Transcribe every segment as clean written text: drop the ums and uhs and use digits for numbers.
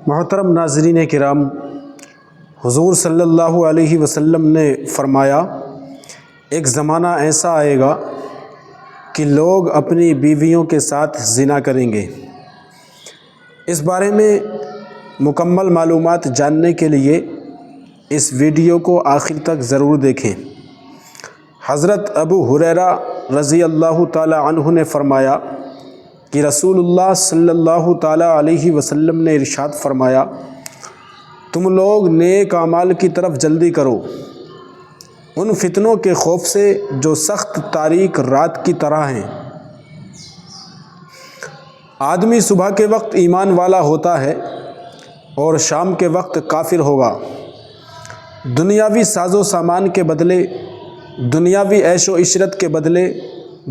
محترم ناظرین کرام، حضور صلی اللہ علیہ وسلم نے فرمایا ایک زمانہ ایسا آئے گا کہ لوگ اپنی بیویوں کے ساتھ زنا کریں گے۔ اس بارے میں مکمل معلومات جاننے کے لیے اس ویڈیو کو آخر تک ضرور دیکھیں۔ حضرت ابو ہریرہ رضی اللہ تعالی عنہ نے فرمایا کہ رسول اللہ صلی اللہ تعالی علیہ وسلم نے ارشاد فرمایا، تم لوگ نیک اعمال کی طرف جلدی کرو ان فتنوں کے خوف سے جو سخت تاریک رات کی طرح ہیں۔ آدمی صبح کے وقت ایمان والا ہوتا ہے اور شام کے وقت کافر ہوگا۔ دنیاوی ساز و سامان کے بدلے، دنیاوی عیش و عشرت کے بدلے،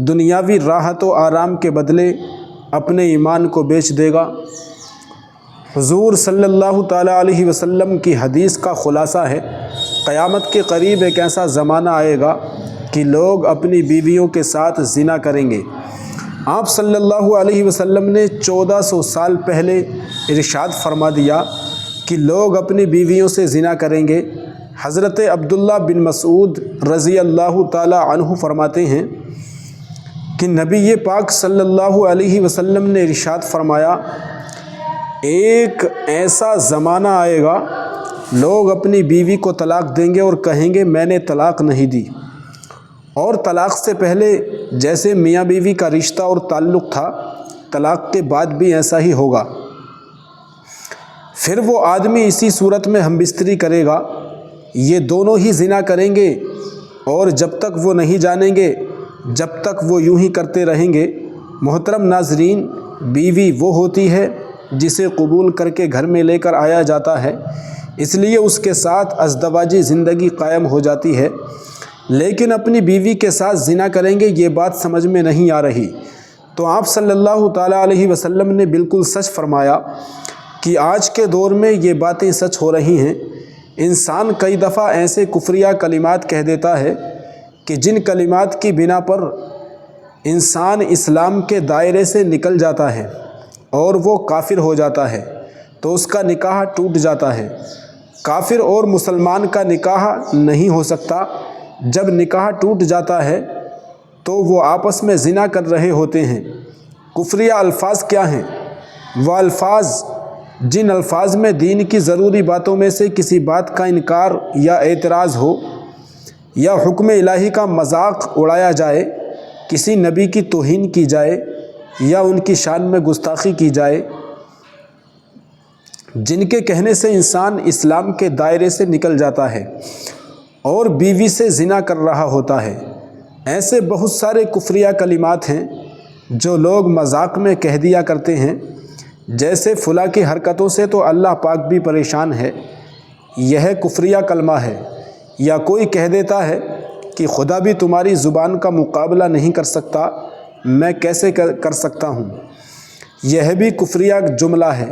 دنیاوی راحت و آرام کے بدلے اپنے ایمان کو بیچ دے گا۔ حضور صلی اللہ تعالیٰ علیہ وسلم کی حدیث کا خلاصہ ہے، قیامت کے قریب ایک ایسا زمانہ آئے گا کہ لوگ اپنی بیویوں کے ساتھ زنا کریں گے۔ آپ صلی اللہ علیہ وسلم نے 1400 سال پہلے ارشاد فرما دیا کہ لوگ اپنی بیویوں سے زنا کریں گے۔ حضرت عبداللہ بن مسعود رضی اللہ تعالی عنہ فرماتے ہیں کہ نبی پاک صلی اللہ علیہ وسلم نے ارشاد فرمایا، ایک ایسا زمانہ آئے گا لوگ اپنی بیوی کو طلاق دیں گے اور کہیں گے میں نے طلاق نہیں دی، اور طلاق سے پہلے جیسے میاں بیوی کا رشتہ اور تعلق تھا طلاق کے بعد بھی ایسا ہی ہوگا۔ پھر وہ آدمی اسی صورت میں ہم بستری کرے گا، یہ دونوں ہی زنا کریں گے، اور جب تک وہ نہیں جانیں گے جب تک وہ یوں ہی کرتے رہیں گے۔ محترم ناظرین، بیوی وہ ہوتی ہے جسے قبول کر کے گھر میں لے کر آیا جاتا ہے، اس لیے اس کے ساتھ ازدواجی زندگی قائم ہو جاتی ہے، لیکن اپنی بیوی کے ساتھ زنا کریں گے یہ بات سمجھ میں نہیں آ رہی۔ تو آپ صلی اللہ تعالیٰ علیہ وسلم نے بالکل سچ فرمایا کہ آج کے دور میں یہ باتیں سچ ہو رہی ہیں۔ انسان کئی دفعہ ایسے کفریہ کلمات کہہ دیتا ہے کہ جن کلمات کی بنا پر انسان اسلام کے دائرے سے نکل جاتا ہے اور وہ کافر ہو جاتا ہے، تو اس کا نکاح ٹوٹ جاتا ہے۔ کافر اور مسلمان کا نکاح نہیں ہو سکتا۔ جب نکاح ٹوٹ جاتا ہے تو وہ آپس میں زنا کر رہے ہوتے ہیں۔ کفریہ الفاظ کیا ہیں؟ وہ الفاظ جن الفاظ میں دین کی ضروری باتوں میں سے کسی بات کا انکار یا اعتراض ہو، یا حکم الہی کا مذاق اڑایا جائے، کسی نبی کی توہین کی جائے یا ان کی شان میں گستاخی کی جائے، جن کے کہنے سے انسان اسلام کے دائرے سے نکل جاتا ہے اور بیوی سے زنا کر رہا ہوتا ہے۔ ایسے بہت سارے کفریہ کلمات ہیں جو لوگ مذاق میں کہہ دیا کرتے ہیں، جیسے فلاں کی حرکتوں سے تو اللہ پاک بھی پریشان ہے، یہ کفریہ کلمہ ہے۔ یا کوئی کہہ دیتا ہے کہ خدا بھی تمہاری زبان کا مقابلہ نہیں کر سکتا، میں کیسے کر سکتا ہوں، یہ بھی کفریہ جملہ ہے۔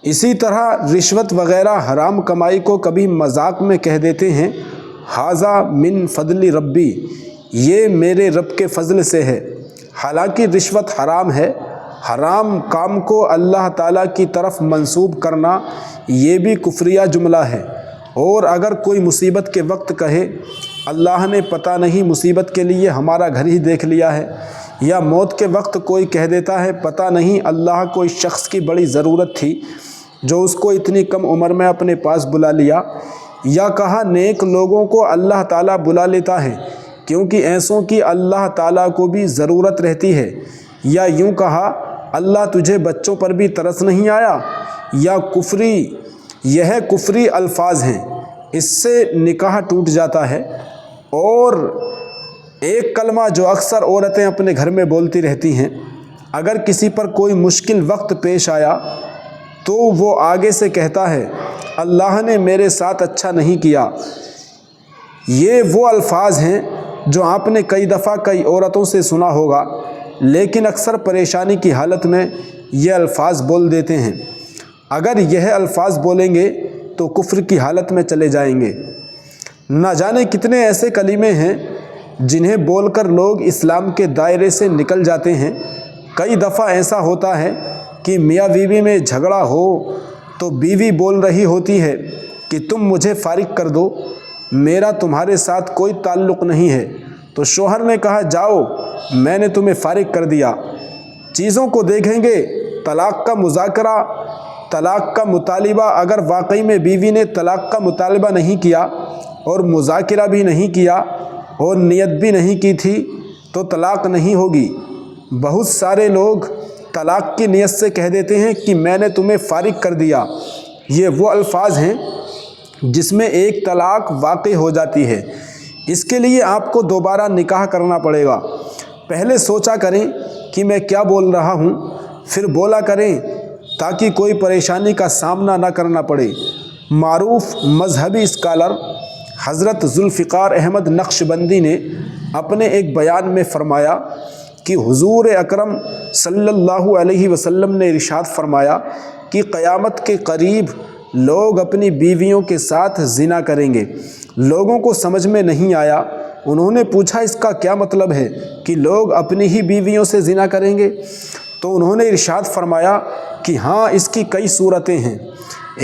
اسی طرح رشوت وغیرہ حرام کمائی کو کبھی مذاق میں کہہ دیتے ہیں، ھذا من فضل ربی، یہ میرے رب کے فضل سے ہے، حالانکہ رشوت حرام ہے۔ حرام کام کو اللہ تعالیٰ کی طرف منسوب کرنا یہ بھی کفریہ جملہ ہے۔ اور اگر کوئی مصیبت کے وقت کہے اللہ نے پتہ نہیں مصیبت کے لیے ہمارا گھر ہی دیکھ لیا ہے، یا موت کے وقت کوئی کہہ دیتا ہے پتہ نہیں اللہ کو اس شخص کی بڑی ضرورت تھی جو اس کو اتنی کم عمر میں اپنے پاس بلا لیا، یا کہا نیک لوگوں کو اللہ تعالیٰ بلا لیتا ہے کیونکہ ایسوں کی اللہ تعالیٰ کو بھی ضرورت رہتی ہے، یا یوں کہا اللہ تجھے بچوں پر بھی ترس نہیں آیا، یا یہ کفری الفاظ ہیں، اس سے نکاح ٹوٹ جاتا ہے۔ اور ایک کلمہ جو اکثر عورتیں اپنے گھر میں بولتی رہتی ہیں، اگر کسی پر کوئی مشکل وقت پیش آیا تو وہ آگے سے کہتا ہے اللہ نے میرے ساتھ اچھا نہیں کیا۔ یہ وہ الفاظ ہیں جو آپ نے کئی دفعہ کئی عورتوں سے سنا ہوگا، لیکن اکثر پریشانی کی حالت میں یہ الفاظ بول دیتے ہیں۔ اگر یہ الفاظ بولیں گے تو کفر کی حالت میں چلے جائیں گے۔ نہ جانے کتنے ایسے کلمے ہیں جنہیں بول کر لوگ اسلام کے دائرے سے نکل جاتے ہیں۔ کئی دفعہ ایسا ہوتا ہے کہ मियाँ बीवी में झगड़ा हो तो बीवी बोल रही होती है कि तुम मुझे फारिग कर दो, मेरा तुम्हारे साथ कोई ताल्लुक़ नहीं है, तो शौहर ने कहा जाओ मैंने तुम्हें फारिग कर दिया। चीज़ों को देखेंगे, तलाक़ का मुज़ाकरा, तलाक़ का मुतालिबा, अगर वाकई में बीवी ने तलाक़ का मुतालिबा नहीं किया और मुज़ाकरा भी नहीं किया और नियत भी नहीं की थी तो तलाक़ नहीं होगी। बहुत सारे लोग तलाक़ की नियत से कह देते हैं कि मैंने तुम्हें फारिग कर दिया। ये वो अल्फाज हैं जिसमें एक तलाक़ वाक़ई हो जाती है। इसके लिए आपको दोबारा निकाह करना पड़ेगा। पहले सोचा करें कि मैं क्या बोल रहा हूँ, फिर बोला करें ताकि कोई परेशानी का सामना ना करना पड़े। मारूफ मजहबी स्कॉलर हज़रत ज़ुल्फ़िकार अहमद नक्शबंदी ने अपने एक बयान में फ़रमाया कि हुज़ूर अकरम सल्लल्लाहु अलैहि वसल्लम ने इरशाद फ़रमाया कि क़यामत के करीब लोग अपनी बीवियों के साथ ज़िना करेंगे। लोगों को समझ में नहीं आया। उन्होंने पूछा इसका क्या मतलब है कि लोग अपनी ही बीवियों से ज़िना करेंगे? तो उन्होंने इरशाद फ़रमाया कि हाँ, इसकी कई सूरतें हैं।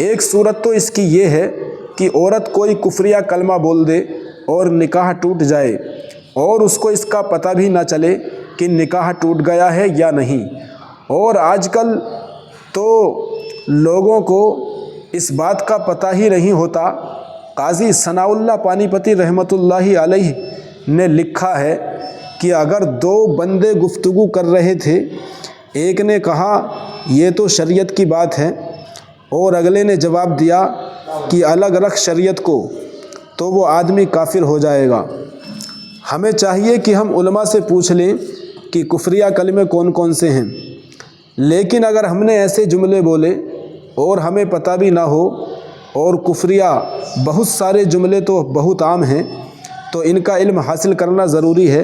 एक सूरत तो इसकी ये है कि औरत कोई कुफ्रिया कलमा बोल दे और निकाह टूट जाए और उसको इसका पता भी ना चले कि निकाह टूट गया है या नहीं। और आजकल तो लोगों को इस बात का पता ही नहीं होता। काज़ी सनाउल्लाह पानीपती रहमतुल्लाहि अलैहि ने लिखा है कि अगर दो बंदे गुफ्तगू कर रहे थे, एक ने कहा ये तो शरीयत की बात है और अगले ने जवाब दिया कि अलग रख शरीयत को, तो वो आदमी काफिर हो जाएगा। हमें चाहिए कि हम उलमा से पूछ लें कि कुफ्रिया कलमे कौन कौन से हैं। लेकिन अगर हमने ऐसे जुमले बोले और हमें पता भी ना हो और कुफ्रिया बहुत सारे जुमले तो बहुत आम हैं, तो इनका इल्म हासिल करना ज़रूरी है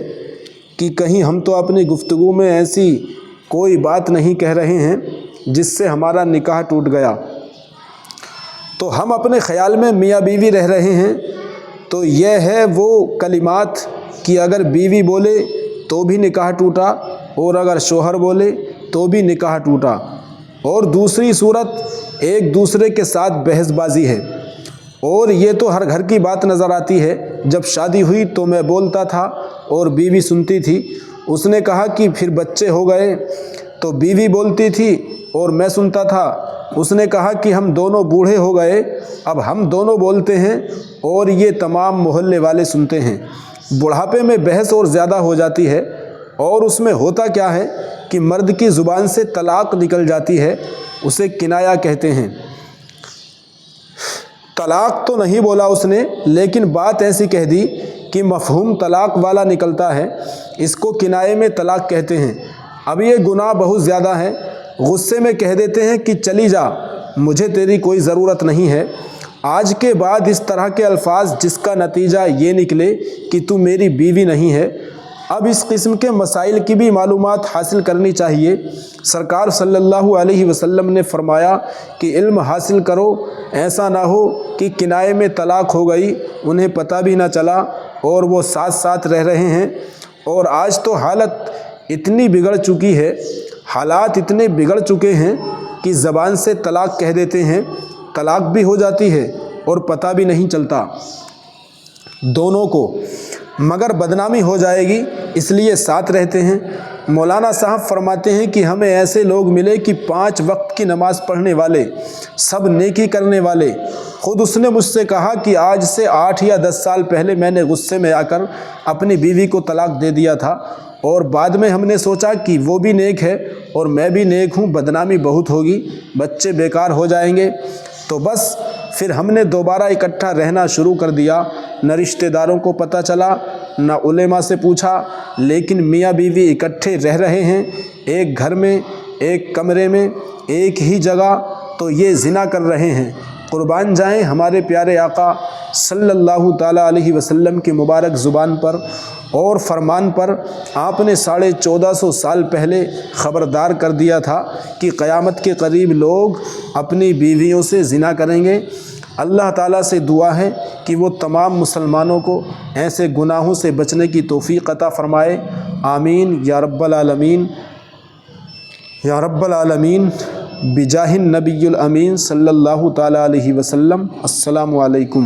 कि कहीं हम तो अपनी गुफ्तगू में ऐसी कोई बात नहीं कह रहे हैं जिससे हमारा निकाह टूट गया। तो हम अपने ख़याल में मियाँ बीवी रह रहे हैं तो यह है वो कलिमात कि अगर बीवी बोले तो भी निकाह टूटा और अगर शौहर बोले तो भी निकाह टूटा। और दूसरी सूरत एक दूसरे के साथ बहसबाजी है, और ये तो हर घर की बात नज़र आती है। जब शादी हुई तो मैं बोलता था और बीवी सुनती थी। उसने कहा कि फिर बच्चे हो गए तो बीवी बोलती थी और मैं सुनता था। उसने कहा कि हम दोनों बूढ़े हो गए, अब हम दोनों बोलते हैं और ये तमाम मोहल्ले वाले सुनते हैं। बुढ़ापे में बहस और ज़्यादा हो जाती है, और उसमें होता क्या है कि मर्द की ज़ुबान से तलाक़ निकल जाती है, उसे किनाया कहते हैं। तलाक़ तो नहीं बोला उसने, लेकिन बात ऐसी कह दी कि मफ़हूम तलाक़ वाला निकलता है, इसको किनाये में तलाक़ कहते हैं। अब ये गुनाह बहुत ज़्यादा है। गुस्से में कह देते हैं कि चली जा, मुझे तेरी कोई ज़रूरत नहीं है। आज के बाद इस तरह के अल्फाज जिसका नतीजा ये निकले कि तू मेरी बीवी नहीं है। अब इस किस्म के मसाइल की भी मालूमात हासिल करनी चाहिए। सरकार सल्लल्लाहु अलैहि वसल्लम ने फरमाया कि इल्म हासिल करो, ऐसा ना हो कि किनाये में तलाक़ हो गई, उन्हें पता भी ना चला और वो साथ साथ रह रहे हैं। और आज तो हालत इतनी बिगड़ चुकी है, हालात इतने बिगड़ चुके हैं कि ज़बान से तलाक़ कह देते हैं, तलाक़ भी हो जाती है और पता भी नहीं चलता दोनों को, मगर बदनामी हो जाएगी इसलिए साथ रहते हैं। मौलाना साहब फरमाते हैं कि हमें ऐसे लोग मिले कि 5 वक्त की नमाज़ पढ़ने वाले, सब नेकी करने वाले। ख़ुद उसने मुझसे कहा कि आज से 8 या 10 साल पहले मैंने गुस्से में आकर अपनी बीवी को तलाक़ दे दिया था, और बाद में हमने सोचा कि वो भी नेक है और मैं भी नेक हूँ, बदनामी बहुत होगी, बच्चे बेकार हो जाएंगे। तो बस फिर हमने दोबारा इकट्ठा रहना शुरू कर दिया। न रिश्तेदारों को पता चला, न उलेमा से पूछा, लेकिन मियाँ बीवी इकट्ठे रह रहे हैं, एक घर में, एक कमरे में, एक ही जगह, तो ये ज़िना कर रहे हैं। कुर्बान जाएं हमारे प्यारे आका सल्लल्लाहु ताला अलैहि वसल्लम की मुबारक ज़ुबान पर और फरमान पर। आपने 1450 साल पहले ख़बरदार कर दिया था कि क़यामत के करीब लोग अपनी बीवियों से ज़िना करेंगे। अल्लाह ताला से दुआ है कि वो तमाम मुसलमानों को ऐसे गुनाहों से बचने की तौफ़ीक़ अता फ़रमाए। आमीन या रब्बल आलमीन। یا رب العالمین بجاہ النبی الامین صلی اللہ تعالیٰ علیہ وسلم۔ السلام علیکم۔